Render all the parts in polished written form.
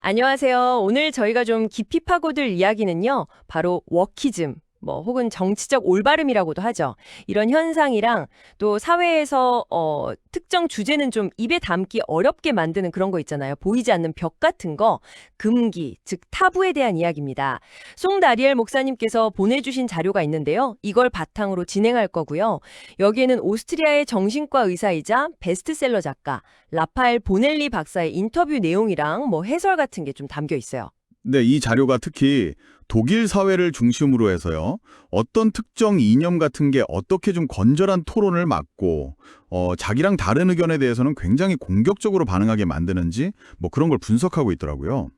안녕하세요. 오늘 저희가 좀 깊이 파고들 이야기는요, 바로 워키즘, 혹은 정치적 올바름이라고도 하죠. 이런 현상이랑 또 사회에서 특정 주제는 좀 입에 담기 어렵게 만드는 그런 거 있잖아요. 보이지 않는 벽 같은 거, 금기, 즉 타부에 대한 이야기입니다. 송다리엘 목사님께서 보내주신 자료가 있는데요. 이걸 바탕으로 진행할 거고요. 여기에는 오스트리아의 정신과 의사이자 베스트셀러 작가 라파엘 보넬리 박사의 인터뷰 내용이랑 해설 같은 게 좀 담겨 있어요. 네, 이 자료가 특히 독일 사회를 중심으로 해서요. 어떤 특정 이념 같은 게 어떻게 좀 건전한 토론을 막고 자기랑 다른 의견에 대해서는 굉장히 공격적으로 반응하게 만드는지 그런 걸 분석하고 있더라고요.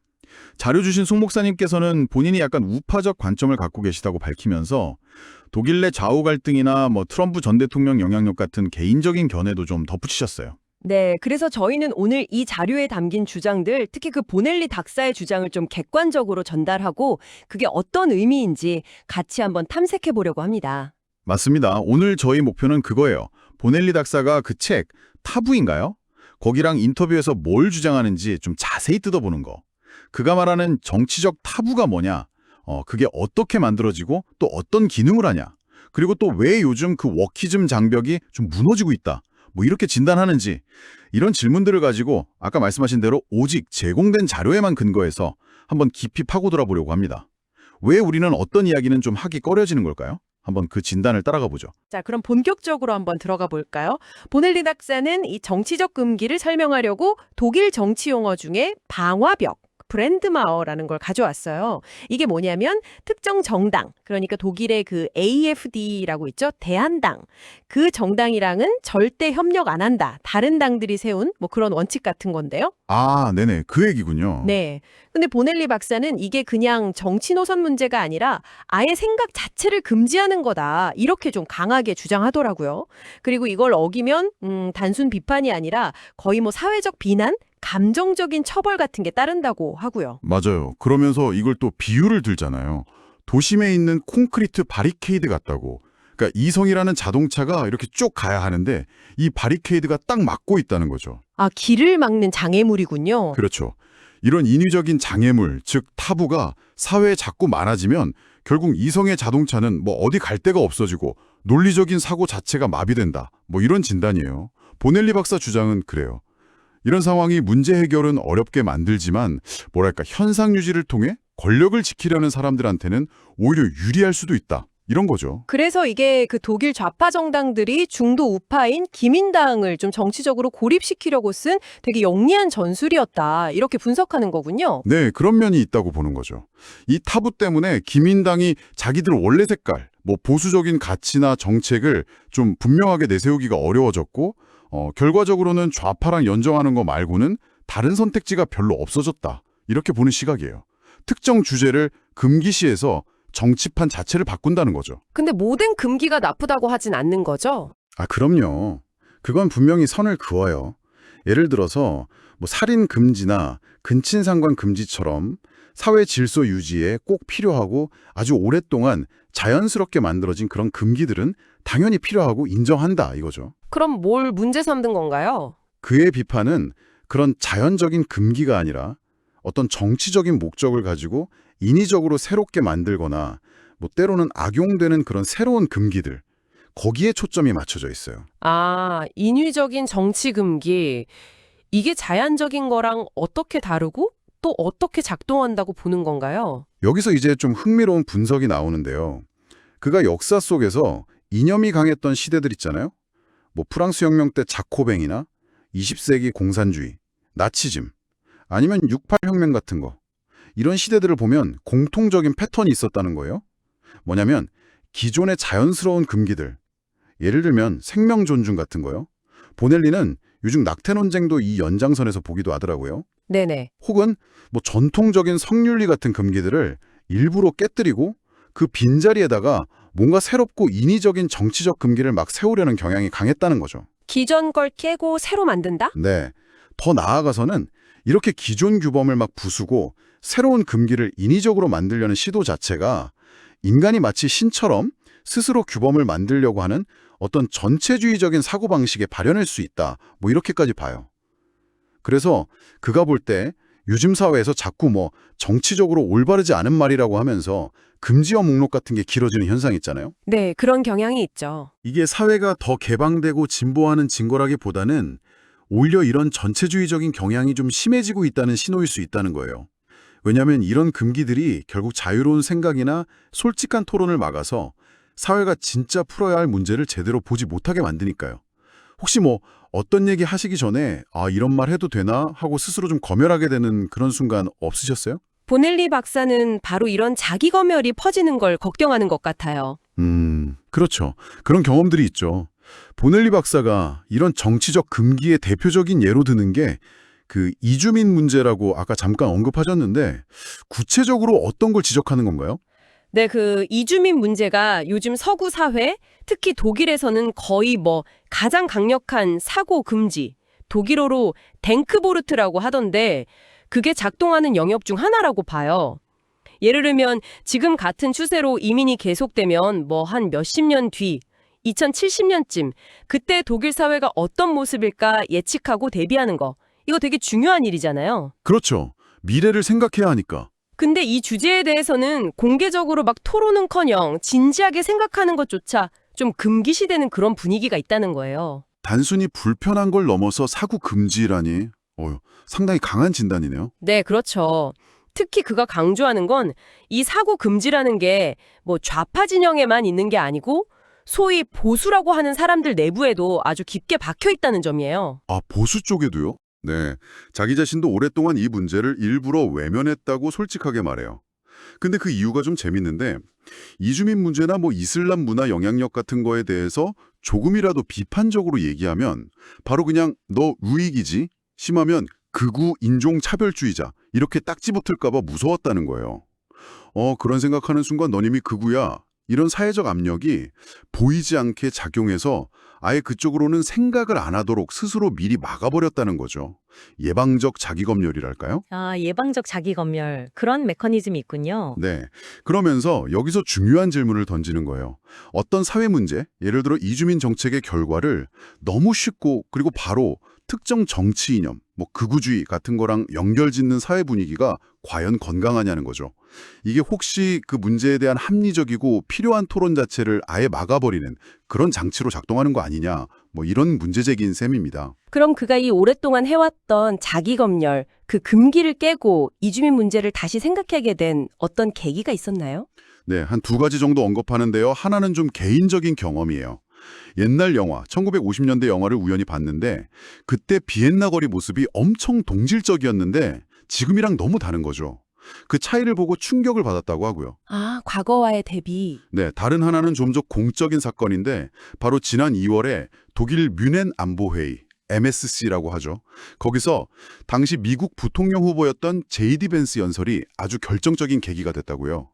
자료 주신 송 목사님께서는 본인이 약간 우파적 관점을 갖고 계시다고 밝히면서 독일 내 좌우 갈등이나 트럼프 전 대통령 영향력 같은 개인적인 견해도 좀 덧붙이셨어요. 네, 그래서 저희는 오늘 이 자료에 담긴 주장들, 특히 그 보넬리 박사의 주장을 좀 객관적으로 전달하고 그게 어떤 의미인지 같이 한번 탐색해 보려고 합니다. 맞습니다. 오늘 저희 목표는 그거예요. 보넬리 박사가 그 책 타부인가요? 거기랑 인터뷰에서 뭘 주장하는지 좀 자세히 뜯어보는 거. 그가 말하는 정치적 타부가 뭐냐? 그게 어떻게 만들어지고 또 어떤 기능을 하냐? 그리고 또 왜 요즘 그 워키즘 장벽이 좀 무너지고 있다? 이렇게 진단하는지 이런 질문들을 가지고 아까 말씀하신 대로 오직 제공된 자료에만 근거해서 한번 깊이 파고들어 보려고 합니다. 왜 우리는 어떤 이야기는 좀 하기 꺼려지는 걸까요? 한번 그 진단을 따라가 보죠. 자, 그럼 본격적으로 한번 들어가 볼까요? 보넬리 박사는 이 정치적 금기를 설명하려고 독일 정치 용어 중에 방화벽, 브랜드마어라는 걸 가져왔어요. 이게 뭐냐면 특정 정당, 그러니까 독일의 그 AfD라고 있죠? 대한당. 그 정당이랑은 절대 협력 안 한다. 다른 당들이 세운 그런 원칙 같은 건데요. 아, 네네. 그 얘기군요. 네. 근데 보넬리 박사는 이게 그냥 정치 노선 문제가 아니라 아예 생각 자체를 금지하는 거다. 이렇게 좀 강하게 주장하더라고요. 그리고 이걸 어기면 단순 비판이 아니라 거의 사회적 비난, 감정적인 처벌 같은 게 따른다고 하고요. 맞아요. 그러면서 이걸 또 비유를 들잖아요. 도심에 있는 콘크리트 바리케이드 같다고. 그러니까 이성이라는 자동차가 이렇게 쭉 가야 하는데 이 바리케이드가 딱 막고 있다는 거죠. 아, 길을 막는 장애물이군요. 그렇죠. 이런 인위적인 장애물, 즉 타부가 사회에 자꾸 많아지면 결국 이성의 자동차는 어디 갈 데가 없어지고 논리적인 사고 자체가 마비된다. 이런 진단이에요. 보넬리 박사 주장은 그래요. 이런 상황이 문제 해결은 어렵게 만들지만 뭐랄까 현상 유지를 통해 권력을 지키려는 사람들한테는 오히려 유리할 수도 있다. 이런 거죠. 그래서 이게 그 독일 좌파 정당들이 중도 우파인 기민당을 좀 정치적으로 고립시키려고 쓴 되게 영리한 전술이었다. 이렇게 분석하는 거군요. 네, 그런 면이 있다고 보는 거죠. 이 타부 때문에 기민당이 자기들 원래 색깔, 보수적인 가치나 정책을 좀 분명하게 내세우기가 어려워졌고 결과적으로는 좌파랑 연정하는 거 말고는 다른 선택지가 별로 없어졌다. 이렇게 보는 시각이에요. 특정 주제를 금기시해서 정치판 자체를 바꾼다는 거죠. 근데 모든 금기가 나쁘다고 하진 않는 거죠? 아, 그럼요. 그건 분명히 선을 그어요. 예를 들어서 살인 금지나 근친상간 금지처럼 사회 질서 유지에 꼭 필요하고 아주 오랫동안 자연스럽게 만들어진 그런 금기들은 당연히 필요하고 인정한다 이거죠. 그럼 뭘 문제 삼는 건가요? 그의 비판은 그런 자연적인 금기가 아니라 어떤 정치적인 목적을 가지고 인위적으로 새롭게 만들거나 때로는 악용되는 그런 새로운 금기들, 거기에 초점이 맞춰져 있어요. 아, 인위적인 정치 금기. 이게 자연적인 거랑 어떻게 다르고 또 어떻게 작동한다고 보는 건가요? 여기서 이제 좀 흥미로운 분석이 나오는데요. 그가 역사 속에서 이념이 강했던 시대들 있잖아요. 프랑스 혁명 때 자코뱅이나 20세기 공산주의, 나치즘, 아니면 68 혁명 같은 거. 이런 시대들을 보면 공통적인 패턴이 있었다는 거예요. 뭐냐면 기존의 자연스러운 금기들, 예를 들면 생명 존중 같은 거요. 보넬리는 요즘 낙태 논쟁도 이 연장선에서 보기도 하더라고요. 네네. 혹은 전통적인 성윤리 같은 금기들을 일부러 깨뜨리고 그 빈자리에다가 뭔가 새롭고 인위적인 정치적 금기를 막 세우려는 경향이 강했다는 거죠. 기존 걸 깨고 새로 만든다? 네. 더 나아가서는 이렇게 기존 규범을 막 부수고 새로운 금기를 인위적으로 만들려는 시도 자체가 인간이 마치 신처럼 스스로 규범을 만들려고 하는 어떤 전체주의적인 사고방식의 발현일 수 있다. 이렇게까지 봐요. 그래서 그가 볼 때 요즘 사회에서 자꾸 정치적으로 올바르지 않은 말이라고 하면서 금지어 목록 같은 게 길어지는 현상 있잖아요. 네, 그런 경향이 있죠. 이게 사회가 더 개방되고 진보하는 증거라기보다는 오히려 이런 전체주의적인 경향이 좀 심해지고 있다는 신호일 수 있다는 거예요. 왜냐하면 이런 금기들이 결국 자유로운 생각이나 솔직한 토론을 막아서 사회가 진짜 풀어야 할 문제를 제대로 보지 못하게 만드니까요. 혹시 어떤 얘기 하시기 전에 이런 말 해도 되나 하고 스스로 좀 검열하게 되는 그런 순간 없으셨어요? 보넬리 박사는 바로 이런 자기 검열이 퍼지는 걸 걱정하는 것 같아요. 그렇죠. 그런 경험들이 있죠. 보넬리 박사가 이런 정치적 금기의 대표적인 예로 드는 게 그 이주민 문제라고 아까 잠깐 언급하셨는데 구체적으로 어떤 걸 지적하는 건가요? 네, 그 이주민 문제가 요즘 서구 사회, 특히 독일에서는 거의 가장 강력한 사고 금지, 독일어로 댕크보르트라고 하던데 그게 작동하는 영역 중 하나라고 봐요. 예를 들면 지금 같은 추세로 이민이 계속되면 한 몇십 년 뒤, 2070년쯤 그때 독일 사회가 어떤 모습일까 예측하고 대비하는 거. 이거 되게 중요한 일이잖아요. 그렇죠. 미래를 생각해야 하니까. 근데 이 주제에 대해서는 공개적으로 막 토론은커녕 진지하게 생각하는 것조차 좀 금기시되는 그런 분위기가 있다는 거예요. 단순히 불편한 걸 넘어서 사고 금지라니. 상당히 강한 진단이네요. 네, 그렇죠. 특히 그가 강조하는 건 이 사고 금지라는 게 좌파 진영에만 있는 게 아니고 소위 보수라고 하는 사람들 내부에도 아주 깊게 박혀 있다는 점이에요. 보수 쪽에도요? 네. 자기 자신도 오랫동안 이 문제를 일부러 외면했다고 솔직하게 말해요. 근데 그 이유가 좀 재밌는데 이주민 문제나 이슬람 문화 영향력 같은 거에 대해서 조금이라도 비판적으로 얘기하면 바로 그냥 너 루익이지? 심하면 극우 인종차별주의자 이렇게 딱지 붙을까 봐 무서웠다는 거예요. 그런 생각하는 순간 너님이 극우야. 이런 사회적 압력이 보이지 않게 작용해서 아예 그쪽으로는 생각을 안 하도록 스스로 미리 막아버렸다는 거죠. 예방적 자기검열이랄까요? 예방적 자기검열. 그런 메커니즘이 있군요. 네. 그러면서 여기서 중요한 질문을 던지는 거예요. 어떤 사회 문제, 예를 들어 이주민 정책의 결과를 너무 쉽고 그리고 바로 특정 정치 이념, 극우주의 같은 거랑 연결짓는 사회 분위기가 과연 건강하냐는 거죠. 이게 혹시 그 문제에 대한 합리적이고 필요한 토론 자체를 아예 막아버리는 그런 장치로 작동하는 거 아니냐, 이런 문제제기인 셈입니다. 그럼 그가 이 오랫동안 해왔던 자기검열, 그 금기를 깨고 이주민 문제를 다시 생각하게 된 어떤 계기가 있었나요? 네, 한 두 가지 정도 언급하는데요. 하나는 좀 개인적인 경험이에요. 옛날 영화, 1950년대 영화를 우연히 봤는데 그때 비엔나 거리 모습이 엄청 동질적이었는데 지금이랑 너무 다른 거죠. 그 차이를 보고 충격을 받았다고 하고요. 과거와의 대비. 네, 다른 하나는 좀 더 공적인 사건인데 바로 지난 2월에 독일 뮌헨 안보회의, MSC라고 하죠. 거기서 당시 미국 부통령 후보였던 J.D. 벤스 연설이 아주 결정적인 계기가 됐다고요.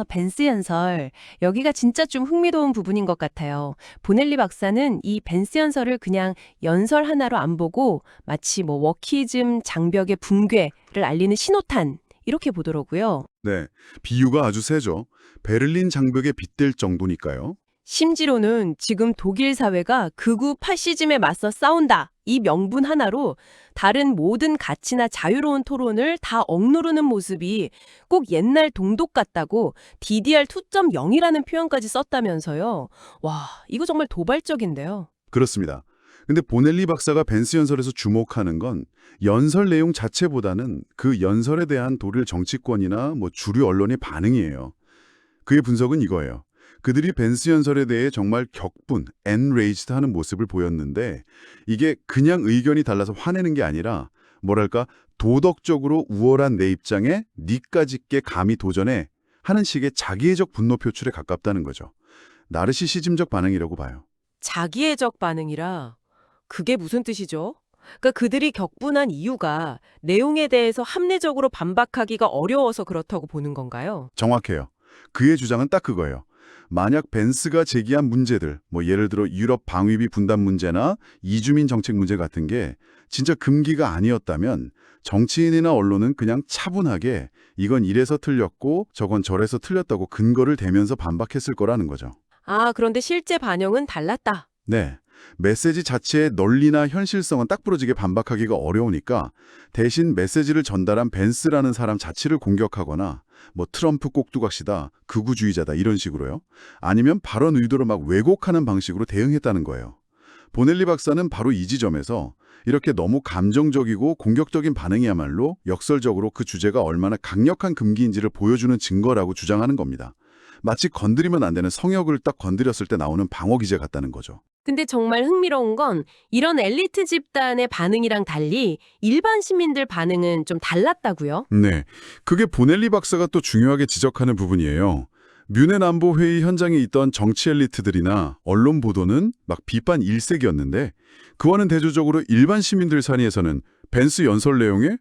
벤스 연설. 여기가 진짜 좀 흥미로운 부분인 것 같아요. 보넬리 박사는 이 벤스 연설을 그냥 연설 하나로 안 보고 마치 워키즘 장벽의 붕괴를 알리는 신호탄 이렇게 보더라고요. 네, 비유가 아주 세죠. 베를린 장벽에 빗댈 정도니까요. 심지로는 지금 독일 사회가 극우 파시즘에 맞서 싸운다. 이 명분 하나로 다른 모든 가치나 자유로운 토론을 다 억누르는 모습이 꼭 옛날 동독 같다고 DDR 2.0이라는 표현까지 썼다면서요. 와, 이거 정말 도발적인데요. 그렇습니다. 근데 보넬리 박사가 벤스 연설에서 주목하는 건 연설 내용 자체보다는 그 연설에 대한 독일 정치권이나 주류 언론의 반응이에요. 그의 분석은 이거예요. 그들이 벤스 연설에 대해 정말 격분, enraged 하는 모습을 보였는데 이게 그냥 의견이 달라서 화내는 게 아니라 도덕적으로 우월한 내 입장에 니까짓 게 감히 도전해 하는 식의 자기애적 분노 표출에 가깝다는 거죠. 나르시시즘적 반응이라고 봐요. 자기애적 반응이라 그게 무슨 뜻이죠? 그러니까 그들이 격분한 이유가 내용에 대해서 합리적으로 반박하기가 어려워서 그렇다고 보는 건가요? 정확해요. 그의 주장은 딱 그거예요. 만약 벤스가 제기한 문제들, 예를 들어 유럽 방위비 분담 문제나 이주민 정책 문제 같은 게 진짜 금기가 아니었다면 정치인이나 언론은 그냥 차분하게 이건 이래서 틀렸고 저건 저래서 틀렸다고 근거를 대면서 반박했을 거라는 거죠. 그런데 실제 반영은 달랐다. 네. 메시지 자체의 논리나 현실성은 딱 부러지게 반박하기가 어려우니까 대신 메시지를 전달한 벤스라는 사람 자체를 공격하거나 뭐 트럼프 꼭두각시다, 극우주의자다 이런 식으로요. 아니면 발언 의도를 막 왜곡하는 방식으로 대응했다는 거예요. 보넬리 박사는 바로 이 지점에서 이렇게 너무 감정적이고 공격적인 반응이야말로 역설적으로 그 주제가 얼마나 강력한 금기인지를 보여주는 증거라고 주장하는 겁니다. 마치 건드리면 안 되는 성역을 딱 건드렸을 때 나오는 방어 기제 같다는 거죠. 근데 정말 흥미로운 건 이런 엘리트 집단의 반응이랑 달리 일반 시민들 반응은 좀 달랐다고요? 네, 그게 보넬리 박사가 또 중요하게 지적하는 부분이에요. 뮌헨 안보회의 현장에 있던 정치 엘리트들이나 언론 보도는 막 비판 일색이었는데 그와는 대조적으로 일반 시민들 사이에서는 벤스 연설 내용에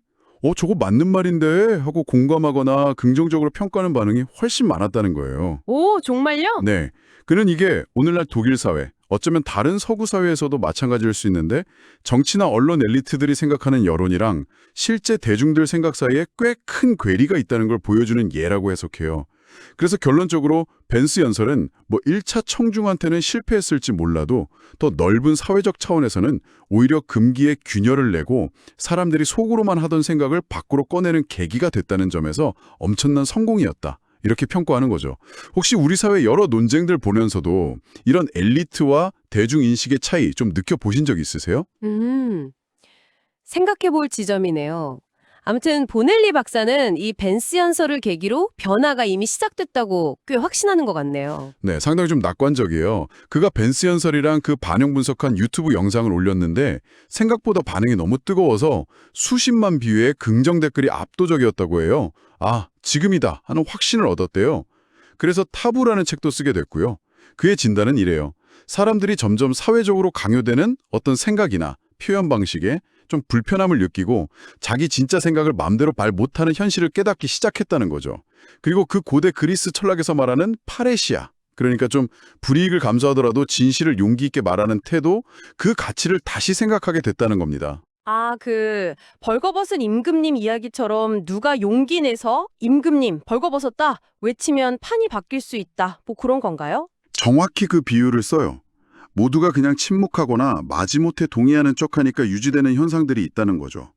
저거 맞는 말인데 하고 공감하거나 긍정적으로 평가하는 반응이 훨씬 많았다는 거예요. 오, 정말요? 네, 그는 이게 오늘날 독일 사회, 어쩌면 다른 서구 사회에서도 마찬가지일 수 있는데 정치나 언론 엘리트들이 생각하는 여론이랑 실제 대중들 생각 사이에 꽤 큰 괴리가 있다는 걸 보여주는 예라고 해석해요. 그래서 결론적으로 벤스 연설은 뭐 1차 청중한테는 실패했을지 몰라도 더 넓은 사회적 차원에서는 오히려 금기에 균열을 내고 사람들이 속으로만 하던 생각을 밖으로 꺼내는 계기가 됐다는 점에서 엄청난 성공이었다. 이렇게 평가하는 거죠. 혹시 우리 사회 여러 논쟁들 보면서도 이런 엘리트와 대중인식의 차이 좀 느껴보신 적 있으세요? 생각해볼 지점이네요. 아무튼 보넬리 박사는 이 벤스 연설을 계기로 변화가 이미 시작됐다고 꽤 확신하는 것 같네요. 네, 상당히 좀 낙관적이에요. 그가 벤스 연설이랑 그 반영 분석한 유튜브 영상을 올렸는데 생각보다 반응이 너무 뜨거워서 수십만 뷰의 긍정 댓글이 압도적이었다고 해요. 아, 지금이다 하는 확신을 얻었대요. 그래서 타부라는 책도 쓰게 됐고요. 그의 진단은 이래요. 사람들이 점점 사회적으로 강요되는 어떤 생각이나 표현 방식에 좀 불편함을 느끼고 자기 진짜 생각을 마음대로 말 못하는 현실을 깨닫기 시작했다는 거죠. 그리고 그 고대 그리스 철학에서 말하는 파레시아, 그러니까 좀 불이익을 감수하더라도 진실을 용기 있게 말하는 태도, 그 가치를 다시 생각하게 됐다는 겁니다. 아, 벌거벗은 임금님 이야기처럼 누가 용기 내서 임금님 벌거벗었다 외치면 판이 바뀔 수 있다. 뭐 그런 건가요? 정확히 그 비유를 써요. 모두가 그냥 침묵하거나 마지못해 동의하는 척하니까 유지되는 현상들이 있다는 거죠.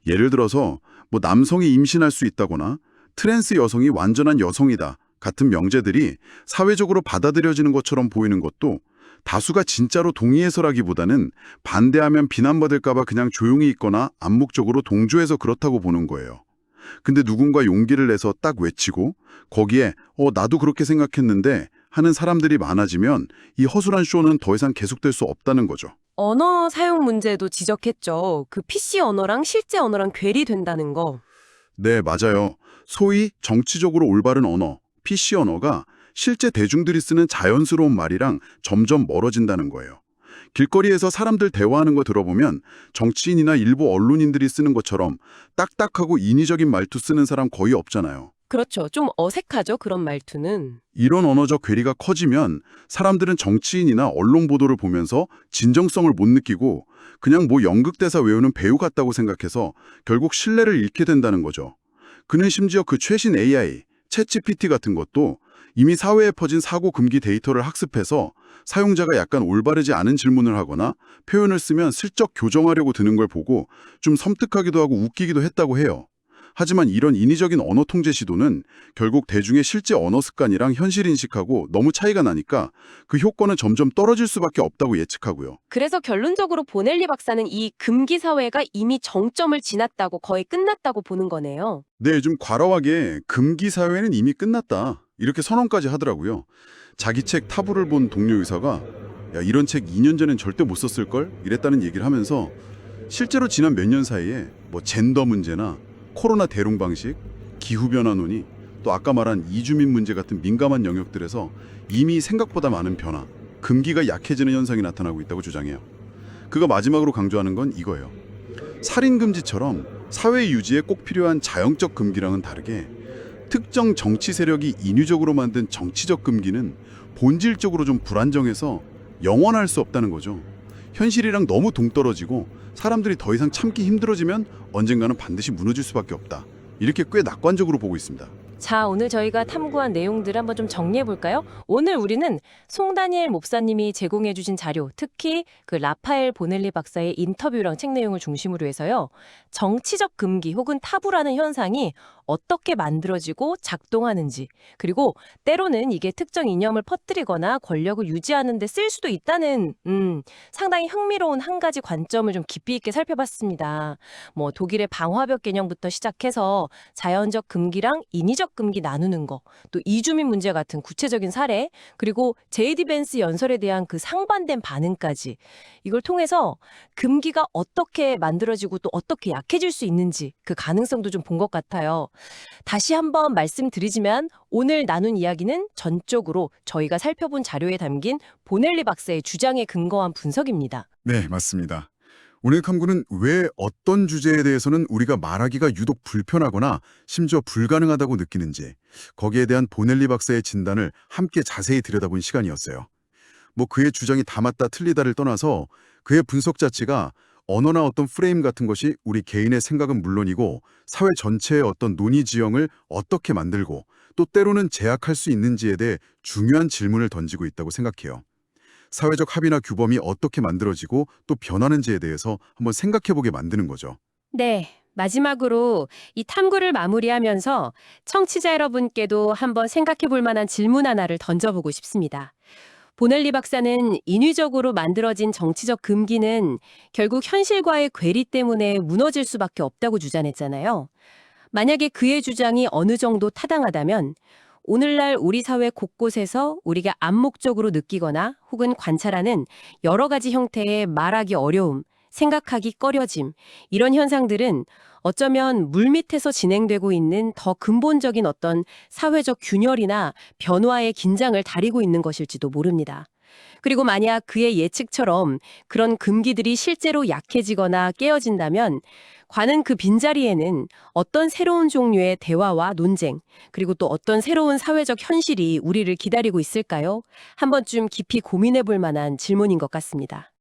예를 들어서 뭐 남성이 임신할 수 있다거나 트랜스 여성이 완전한 여성이다 같은 명제들이 사회적으로 받아들여지는 것처럼 보이는 것도 다수가 진짜로 동의해서라기보다는 반대하면 비난받을까 봐 그냥 조용히 있거나 암묵적으로 동조해서 그렇다고 보는 거예요. 근데 누군가 용기를 내서 딱 외치고 거기에 나도 그렇게 생각했는데 하는 사람들이 많아지면 이 허술한 쇼는 더 이상 계속될 수 없다는 거죠. 언어 사용 문제도 지적했죠. 그 PC 언어랑 실제 언어랑 괴리된다는 거. 네, 맞아요. 소위 정치적으로 올바른 언어, PC 언어가 실제 대중들이 쓰는 자연스러운 말이랑 점점 멀어진다는 거예요. 길거리에서 사람들 대화하는 거 들어보면 정치인이나 일부 언론인들이 쓰는 것처럼 딱딱하고 인위적인 말투 쓰는 사람 거의 없잖아요. 그렇죠. 좀 어색하죠. 그런 말투는. 이런 언어적 괴리가 커지면 사람들은 정치인이나 언론 보도를 보면서 진정성을 못 느끼고 그냥 뭐 연극대사 외우는 배우 같다고 생각해서 결국 신뢰를 잃게 된다는 거죠. 그는 심지어 그 최신 AI, 챗GPT 같은 것도 이미 사회에 퍼진 사고 금기 데이터를 학습해서 사용자가 약간 올바르지 않은 질문을 하거나 표현을 쓰면 슬쩍 교정하려고 드는 걸 보고 좀 섬뜩하기도 하고 웃기기도 했다고 해요. 하지만 이런 인위적인 언어 통제 시도는 결국 대중의 실제 언어 습관이랑 현실 인식하고 너무 차이가 나니까 그 효과는 점점 떨어질 수밖에 없다고 예측하고요. 그래서 결론적으로 보넬리 박사는 이 금기 사회가 이미 정점을 지났다고 거의 끝났다고 보는 거네요. 네, 좀 과로하게 금기 사회는 이미 끝났다. 이렇게 선언까지 하더라고요. 자기 책 타부를 본 동료 의사가 야, 이런 책 2년 전엔 절대 못 썼을걸? 이랬다는 얘기를 하면서 실제로 지난 몇 년 사이에 뭐 젠더 문제나 코로나 대응 방식, 기후변화 논의, 또 아까 말한 이주민 문제 같은 민감한 영역들에서 이미 생각보다 많은 변화, 금기가 약해지는 현상이 나타나고 있다고 주장해요. 그가 마지막으로 강조하는 건 이거예요. 살인금지처럼 사회 유지에 꼭 필요한 자연적 금기랑은 다르게 특정 정치 세력이 인위적으로 만든 정치적 금기는 본질적으로 좀 불안정해서 영원할 수 없다는 거죠. 현실이랑 너무 동떨어지고 사람들이 더 이상 참기 힘들어지면 언젠가는 반드시 무너질 수밖에 없다. 이렇게 꽤 낙관적으로 보고 있습니다. 자, 오늘 저희가 탐구한 내용들 한번 좀 정리해 볼까요? 오늘 우리는 송다니엘 목사님이 제공해 주신 자료, 특히 그 라파엘 보넬리 박사의 인터뷰랑 책 내용을 중심으로 해서요. 정치적 금기 혹은 타부라는 현상이 어떻게 만들어지고 작동하는지, 그리고 때로는 이게 특정 이념을 퍼뜨리거나 권력을 유지하는 데 쓸 수도 있다는 상당히 흥미로운 한 가지 관점을 좀 깊이 있게 살펴봤습니다. 뭐 독일의 방화벽 개념부터 시작해서 자연적 금기랑 인위적 금기 나누는 거, 또 이주민 문제 같은 구체적인 사례, 그리고 제이디 벤스 연설에 대한 그 상반된 반응까지 이걸 통해서 금기가 어떻게 만들어지고 또 어떻게 약해질 수 있는지 그 가능성도 좀 본 것 같아요. 다시 한번 말씀드리지만 오늘 나눈 이야기는 전적으로 저희가 살펴본 자료에 담긴 보넬리 박사의 주장에 근거한 분석입니다. 네, 맞습니다. 오늘 탐구는 왜 어떤 주제에 대해서는 우리가 말하기가 유독 불편하거나 심지어 불가능하다고 느끼는지, 거기에 대한 보넬리 박사의 진단을 함께 자세히 들여다본 시간이었어요. 뭐 그의 주장이 다 맞다 틀리다를 떠나서 그의 분석 자체가 언어나 어떤 프레임 같은 것이 우리 개인의 생각은 물론이고 사회 전체의 어떤 논의 지형을 어떻게 만들고 또 때로는 제약할 수 있는지에 대해 중요한 질문을 던지고 있다고 생각해요. 사회적 합의나 규범이 어떻게 만들어지고 또 변하는지에 대해서 한번 생각해보게 만드는 거죠. 네, 마지막으로 이 탐구를 마무리하면서 청취자 여러분께도 한번 생각해 볼 만한 질문 하나를 던져보고 싶습니다. 보넬리 박사는 인위적으로 만들어진 정치적 금기는 결국 현실과의 괴리 때문에 무너질 수밖에 없다고 주장했잖아요. 만약에 그의 주장이 어느 정도 타당하다면 오늘날 우리 사회 곳곳에서 우리가 암묵적으로 느끼거나 혹은 관찰하는 여러 가지 형태의 말하기 어려움, 생각하기 꺼려짐, 이런 현상들은 어쩌면 물밑에서 진행되고 있는 더 근본적인 어떤 사회적 균열이나 변화의 긴장을 다리고 있는 것일지도 모릅니다. 그리고 만약 그의 예측처럼 그런 금기들이 실제로 약해지거나 깨어진다면 관은 그 빈자리에는 어떤 새로운 종류의 대화와 논쟁, 그리고 또 어떤 새로운 사회적 현실이 우리를 기다리고 있을까요? 한 번쯤 깊이 고민해 볼 만한 질문인 것 같습니다.